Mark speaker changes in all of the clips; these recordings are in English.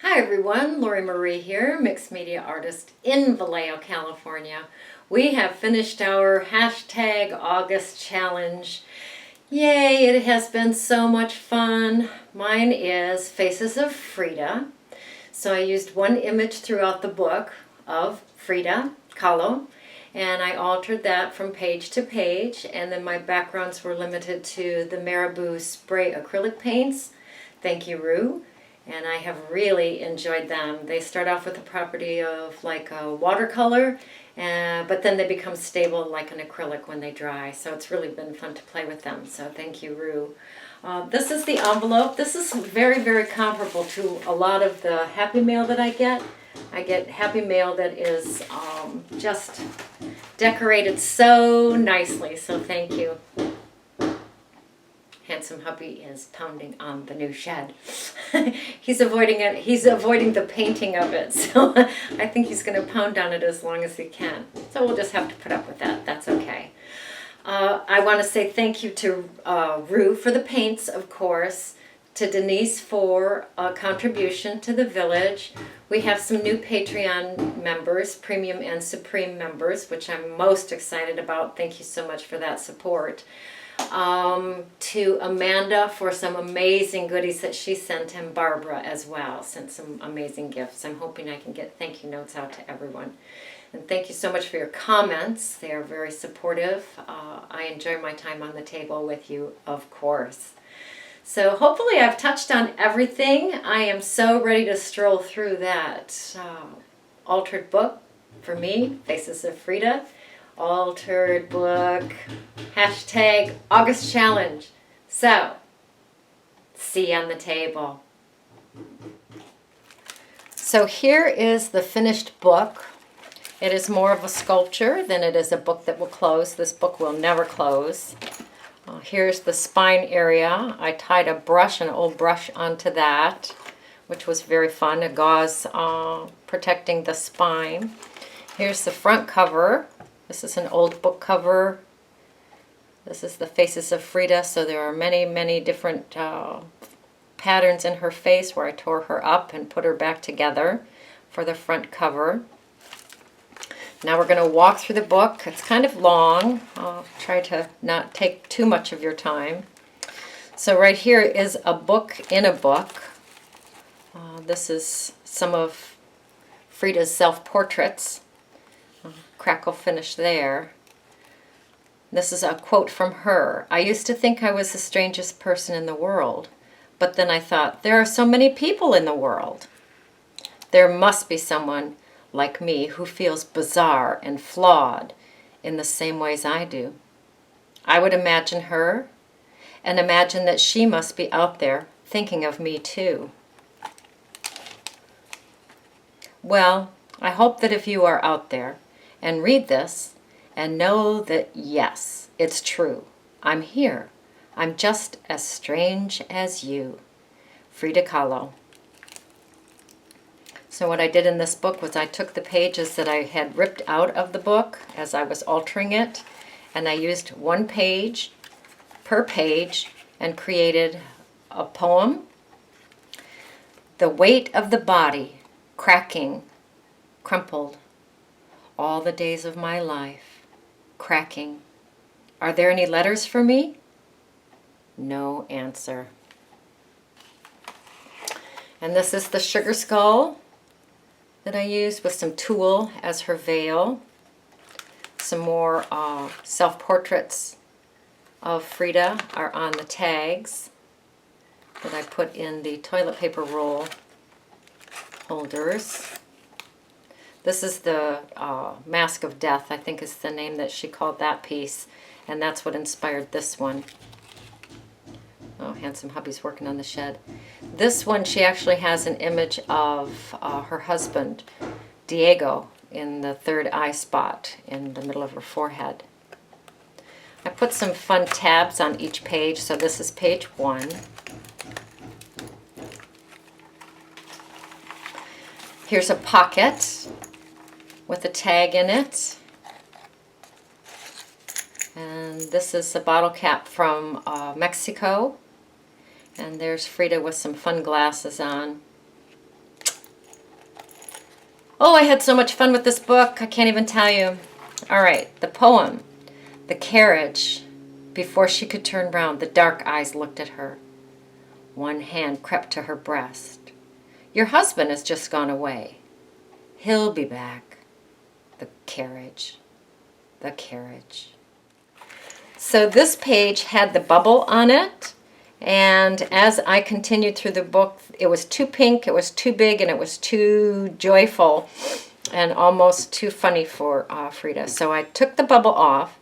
Speaker 1: Hi everyone, Lori Marie here, mixed media artist in Vallejo, California. We have finished our hashtag August challenge. Yay, it has been so much fun. Mine is Faces of Frida. So I used one image throughout the book of Frida Kahlo, and I altered that from page to page, and then my backgrounds were limited to the Marabu spray acrylic paints. Thank you, Rue. And I have really enjoyed them. They start off with a property of like a watercolor, but then they become stable like an acrylic when they dry. So it's really been fun to play with them. So thank you, Rue. This is the envelope. This is very, very comparable to a lot of the Happy Mail that I get. I get Happy Mail that is just decorated so nicely. So thank you. Handsome hubby is pounding on the new shed. He's avoiding it. He's avoiding the painting of it. So I think he's going to pound on it as long as he can. So we'll just have to put up with that. That's okay. I want to say thank you to Rue for the paints, of course, to Denise for a contribution to the village. We have some new Patreon members, Premium and Supreme members, which I'm most excited about. Thank you so much for that support. To Amanda for some amazing goodies that she sent, and Barbara as well sent some amazing gifts. I'm hoping I can get thank you notes out to everyone. And thank you so much for your comments. They are very supportive. I enjoy my time on the table with you, of course. So hopefully I've touched on everything. I am so ready to stroll through that altered book for me, Faces of Frida. Altered book, hashtag Augustchallenge. So, see you on the table. So here is the finished book. It is more of a sculpture than it is a book that will close. This book will never close. Here's the spine area. I tied a brush, an old brush, onto that, which was very fun, a gauze protecting the spine. Here's the front cover. This is an old book cover. This is the Faces of Frida, so there are many, many different patterns in her face where I tore her up and put her back together for the front cover. Now we're going to walk through the book. It's kind of long. I'll try to not take too much of your time. So right here is a book in a book. This is some of Frida's self-portraits. Crackle finish there. This is a quote from her. I used to think I was the strangest person in the world, but then I thought, there are so many people in the world. There must be someone like me who feels bizarre and flawed in the same ways I do. I would imagine her and imagine that she must be out there thinking of me too. Well, I hope that if you are out there and read this and know that, yes, it's true. I'm here. I'm just as strange as you. Frida Kahlo. So what I did in this book was I took the pages that I had ripped out of the book as I was altering it, and I used one page per page and created a poem. The weight of the body, cracking, crumpled, all the days of my life, cracking. Are there any letters for me? No answer. And this is the sugar skull that I used with some tulle as her veil. Some more self-portraits of Frida are on the tags that I put in the toilet paper roll holders. This is the Mask of Death, I think is the name that she called that piece, and that's what inspired this one. Oh, handsome hubby's working on the shed. This one, she actually has an image of her husband, Diego, in the third eye spot in the middle of her forehead. I put some fun tabs on each page, so this is page 1. Here's a pocket with a tag in it. And this is a bottle cap from Mexico. And there's Frida with some fun glasses on. Oh, I had so much fun with this book. I can't even tell you. All right, the poem. The carriage. Before she could turn round, the dark eyes looked at her. One hand crept to her breast. Your husband has just gone away. He'll be back. The carriage. The carriage. So this page had the bubble on it. And as I continued through the book, it was too pink, it was too big, and it was too joyful and almost too funny for Frida. So I took the bubble off.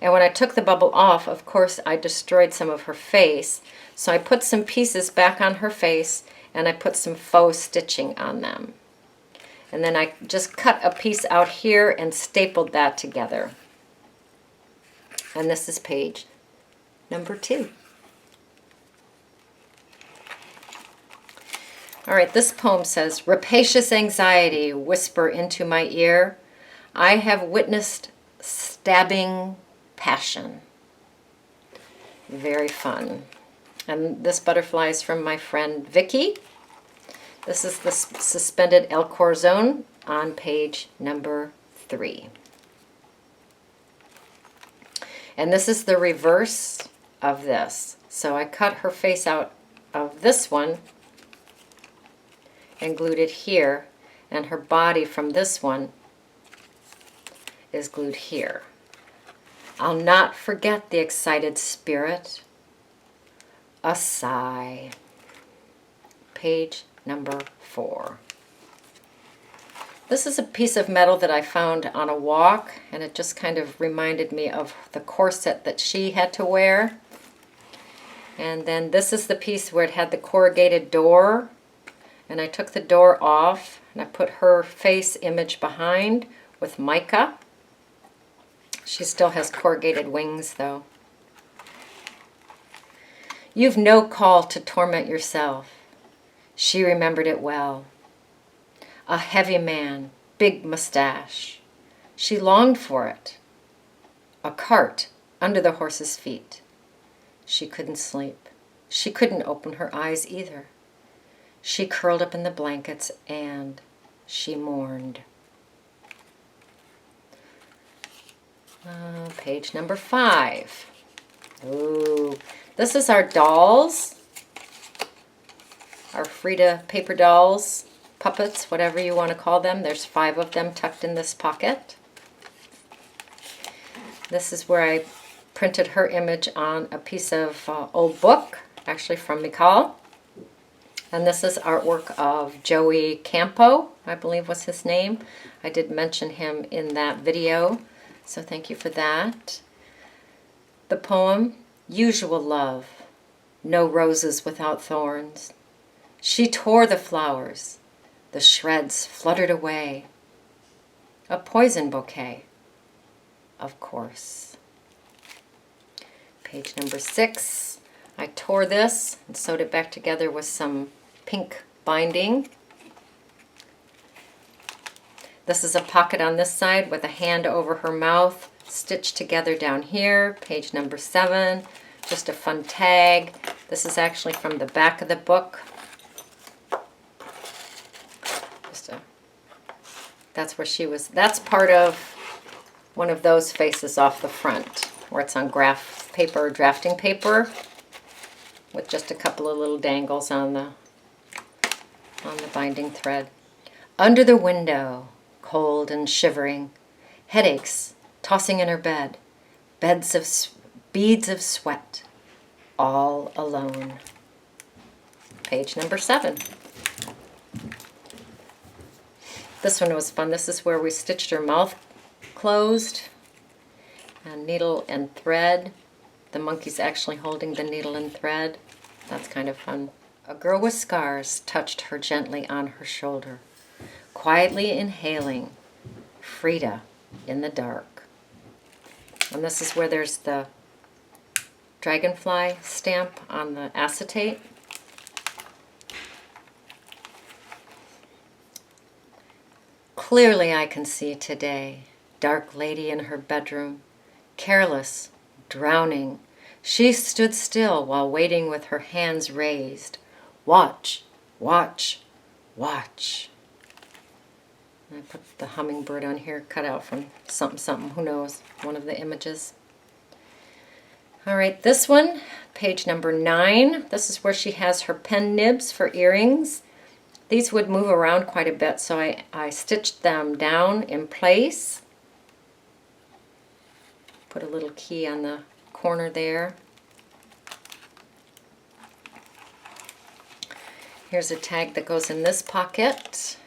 Speaker 1: And when I took the bubble off, of course, I destroyed some of her face. So I put some pieces back on her face, and I put some faux stitching on them. And then I just cut a piece out here and stapled that together. And this is page number 2. All right, this poem says, rapacious anxiety, whisper into my ear. I have witnessed stabbing passion. Very fun. And this butterfly is from my friend Vicky. This is the suspended El Corazon on page number 3. And this is the reverse of this. So I cut her face out of this one and glued it here, and her body from this one is glued here. I'll not forget the excited spirit. A sigh. Page number 4. This is a piece of metal that I found on a walk, and it just kind of reminded me of the corset that she had to wear. And then this is the piece where it had the corrugated door, and I took the door off and I put her face image behind with mica. She still has corrugated wings though. You've no call to torment yourself. She remembered it well. A heavy man, big mustache. She longed for it. A cart under the horse's feet. She couldn't sleep. She couldn't open her eyes either. She curled up in the blankets and she mourned. Page number 5. Ooh, this is our dolls. Our Frida paper dolls, puppets, whatever you want to call them. There's 5 of them tucked in this pocket. This is where I printed her image on a piece of old book, actually from Mikal. And this is artwork of Joey Campo, I believe was his name. I did mention him in that video, so thank you for that. The poem, Usual Love, No Roses Without Thorns. She tore the flowers, the shreds fluttered away. A poison bouquet, of course. Page number 6. I tore this and sewed it back together with some pink binding. This is a pocket on this side with a hand over her mouth, stitched together down here. Page number 7. Just a fun tag. This is actually from the back of the book. That's where she was. That's part of one of those faces off the front, where it's on graph paper, drafting paper, with just a couple of little dangles on the binding thread. Under the window, cold and shivering, headaches tossing in her bed, beads of sweat, all alone. Page number 7. This one was fun. This is where we stitched her mouth closed, and needle and thread. The monkey's actually holding the needle and thread. That's kind of fun. A girl with scars touched her gently on her shoulder, quietly inhaling Frida in the dark. And this is where there's the dragonfly stamp on the acetate. Clearly I can see today, dark lady in her bedroom, careless, drowning. She stood still while waiting with her hands raised. Watch, watch, watch. I put the hummingbird on here, cut out from something, who knows, one of the images. All right, this one, page number 9. This is where she has her pen nibs for earrings. These would move around quite a bit, so I stitched them down in place. Put a little key on the corner there. Here's a tag that goes in this pocket.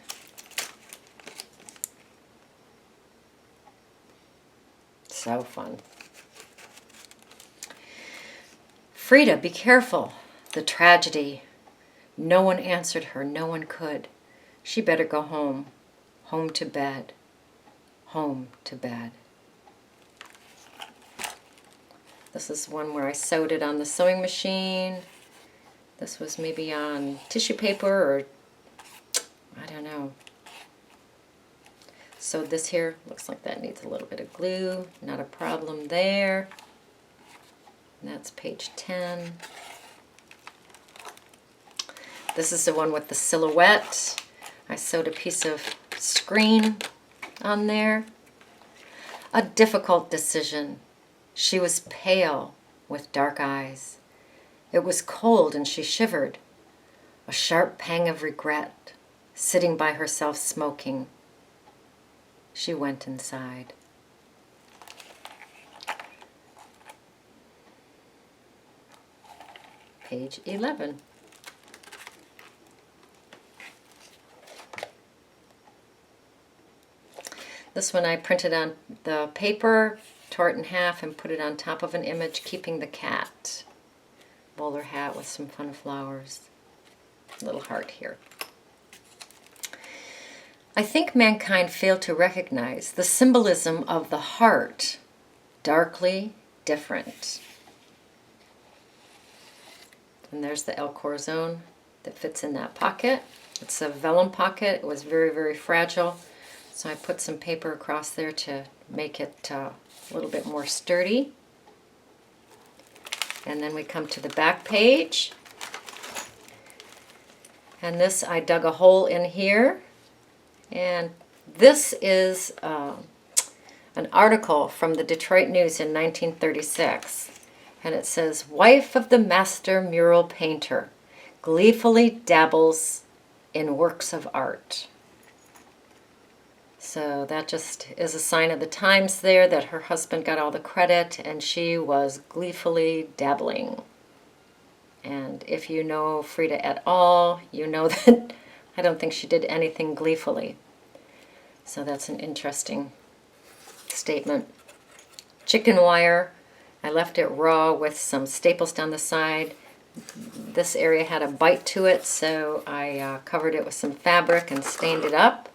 Speaker 1: So fun. Frida, be careful. The tragedy. No one answered her. No one could. She better go home. Home to bed. Home to bed. This is one where I sewed it on the sewing machine. This was maybe on tissue paper or I don't know. So this here looks like that needs a little bit of glue. Not a problem there. And that's page 10. This is the one with the silhouette. I sewed a piece of screen on there. A difficult decision. She was pale with dark eyes. It was cold and she shivered. A sharp pang of regret, sitting by herself smoking. She went inside. Page 11. This one I printed on the paper, tore it in half, and put it on top of an image, keeping the cat. Bowler hat with some fun flowers. Little heart here. I think mankind failed to recognize the symbolism of the heart, darkly different. And there's the El Corazon that fits in that pocket. It's a vellum pocket. It was very, very fragile. So I put some paper across there to make it a little bit more sturdy. And then we come to the back page. And this, I dug a hole in here. And this is an article from the Detroit News in 1936. And it says, wife of the master mural painter gleefully dabbles in works of art. So that just is a sign of the times there, that her husband got all the credit and she was gleefully dabbling. And if you know Frida at all, you know that I don't think she did anything gleefully. So that's an interesting statement. Chicken wire. I left it raw with some staples down the side. This area had a bite to it, so I covered it with some fabric and stained it up.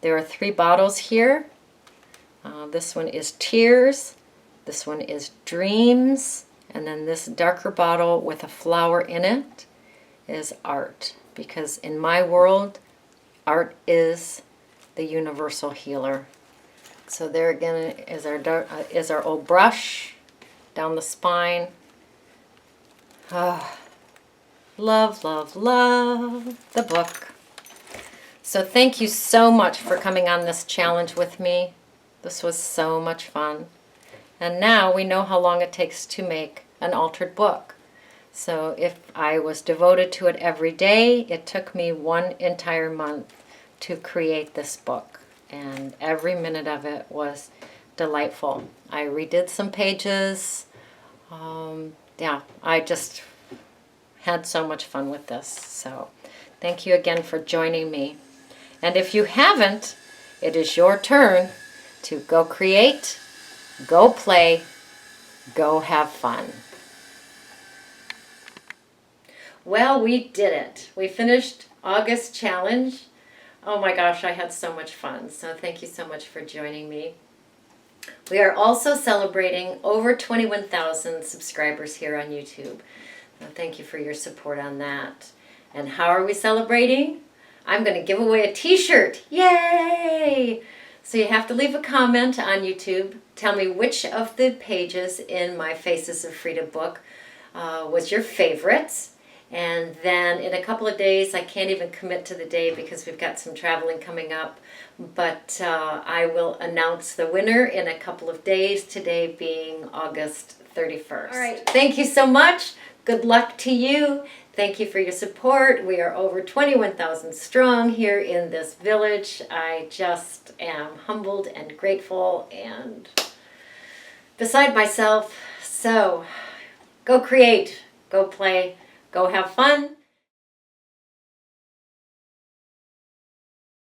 Speaker 1: There are 3 bottles here. This one is Tears, this one is Dreams, and then this darker bottle with a flower in it is Art. Because in my world, art is the universal healer. So there again is our old brush down the spine. Oh, love, love, love the book. So thank you so much for coming on this challenge with me. This was so much fun. And now we know how long it takes to make an altered book. So if I was devoted to it every day, it took me 1 entire month to create this book. And every minute of it was delightful. I redid some pages. Yeah, I just had so much fun with this. So thank you again for joining me. And if you haven't, it is your turn to go create, go play, go have fun. Well, we did it. We finished Augustchallenge. Oh my gosh, I had so much fun. So thank you so much for joining me. We are also celebrating over 21,000 subscribers here on YouTube. Thank you for your support on that. And how are we celebrating? I'm going to give away a t-shirt. Yay! So you have to leave a comment on YouTube. Tell me which of the pages in my Faces of Frida book was your favorites. And then in a couple of days, I can't even commit to the day because we've got some traveling coming up, but I will announce the winner in a couple of days, today being August 31st. All right, thank you so much. Good luck to you. Thank you for your support. We are over 21,000 strong here in this village. I just am humbled and grateful and beside myself. So go create, go play, go have fun.